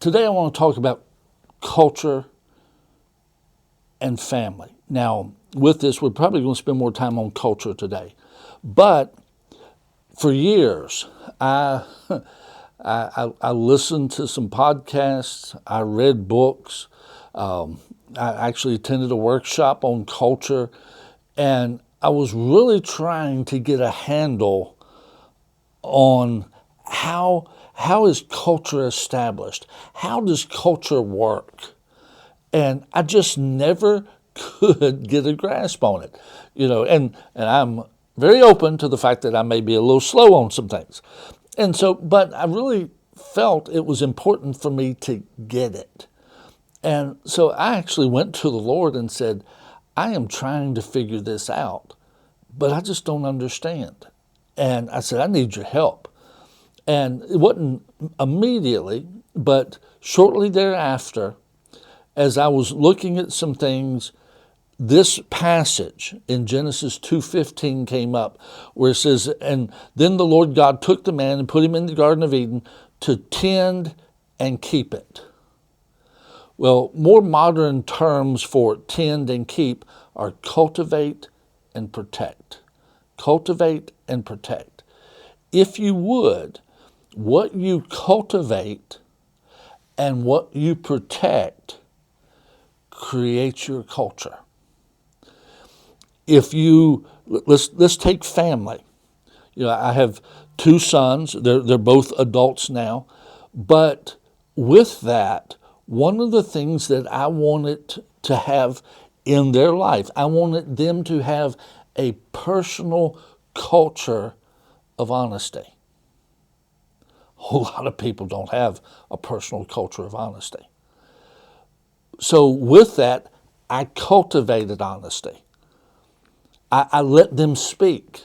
Today I want to talk about culture and family. Now, with this, we're probably going to spend more time on culture today. But for years, I listened to some podcasts, I read books, I actually attended a workshop on culture, and I was really trying to get a handle on how is culture established? How does culture work? And I just never could get a grasp on it. And I'm very open to the fact that I may be a little slow on some things. And so, but I really felt it was important for me to get it. And so I actually went to the Lord and said, I am trying to figure this out, but I just don't understand. And I said, I need your help. And it wasn't immediately, but shortly thereafter, as I was looking at some things, this passage in Genesis 2:15 came up, where it says, and then the Lord God took the man and put him in the Garden of Eden to tend and keep it. Well, more modern terms for tend and keep are cultivate and protect. Cultivate and protect. If you would, what you cultivate and what you protect creates your culture. If you let's take family. I have two sons. They're both adults now, but with that, one of the things that I wanted to have in their life, I wanted them to have a personal culture of honesty. A whole lot of people don't have a personal culture of honesty. So with that, I cultivated honesty. I let them speak.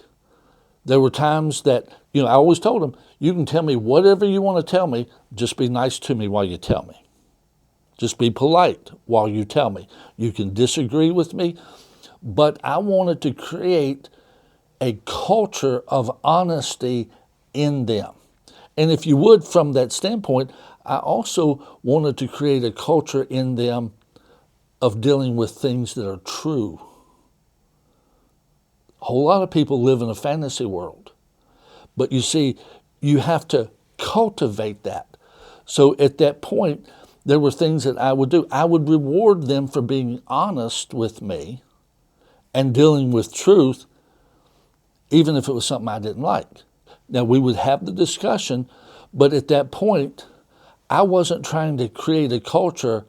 There were times that, I always told them, you can tell me whatever you want to tell me, just be nice to me while you tell me. Just be polite while you tell me. You can disagree with me, but I wanted to create a culture of honesty in them. And if you would, from that standpoint, I also wanted to create a culture in them of dealing with things that are true. A whole lot of people live in a fantasy world. But you see, you have to cultivate that. So at that point, there were things that I would do. I would reward them for being honest with me and dealing with truth, even if it was something I didn't like. Now, we would have the discussion, but at that point, I wasn't trying to create a culture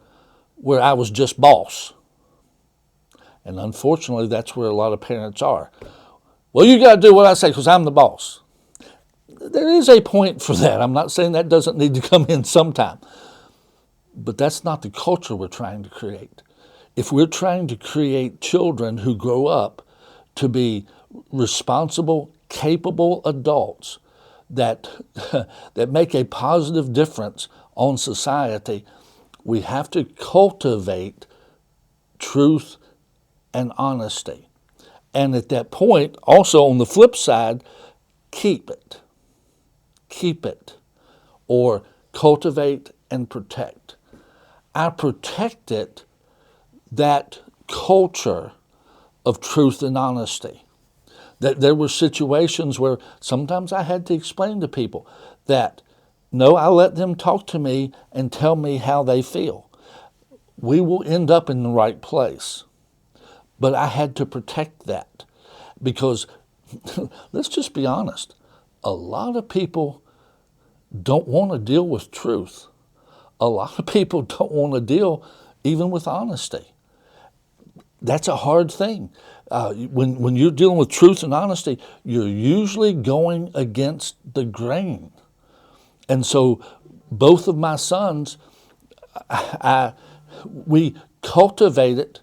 where I was just boss. And unfortunately, that's where a lot of parents are. Well, you got to do what I say because I'm the boss. There is a point for that. I'm not saying that doesn't need to come in sometime. But that's not the culture we're trying to create. If we're trying to create children who grow up to be responsible, capable adults that make a positive difference on society, we have to cultivate truth and honesty. And at that point, also on the flip side, keep it. Keep it. Or cultivate and protect. I protected that culture of truth and honesty. That there were situations where sometimes I had to explain to people that, no, I let them talk to me and tell me how they feel. We will end up in the right place. But I had to protect that because, let's just be honest, a lot of people don't want to deal with truth. A lot of people don't want to deal even with honesty. That's a hard thing. When you're dealing with truth and honesty, you're usually going against the grain. And so both of my sons, we cultivated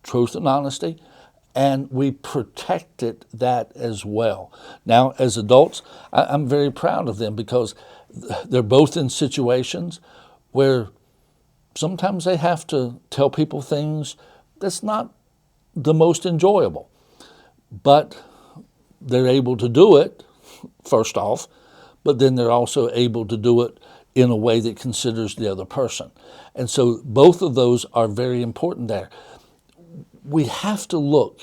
truth and honesty, and we protected that as well. Now, as adults, I'm very proud of them because they're both in situations where sometimes they have to tell people things that's not the most enjoyable. But they're able to do it, first off, but then they're also able to do it in a way that considers the other person. And so both of those are very important there. We have to look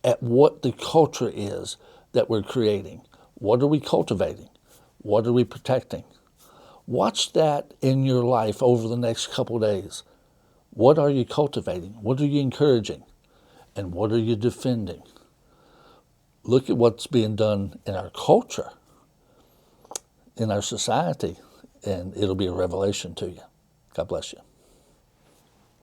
at what the culture is that we're creating. What are we cultivating? What are we protecting? Watch that in your life over the next couple of days. What are you cultivating? What are you encouraging? And what are you defending? Look at what's being done in our culture, in our society, and it'll be a revelation to you. God bless you.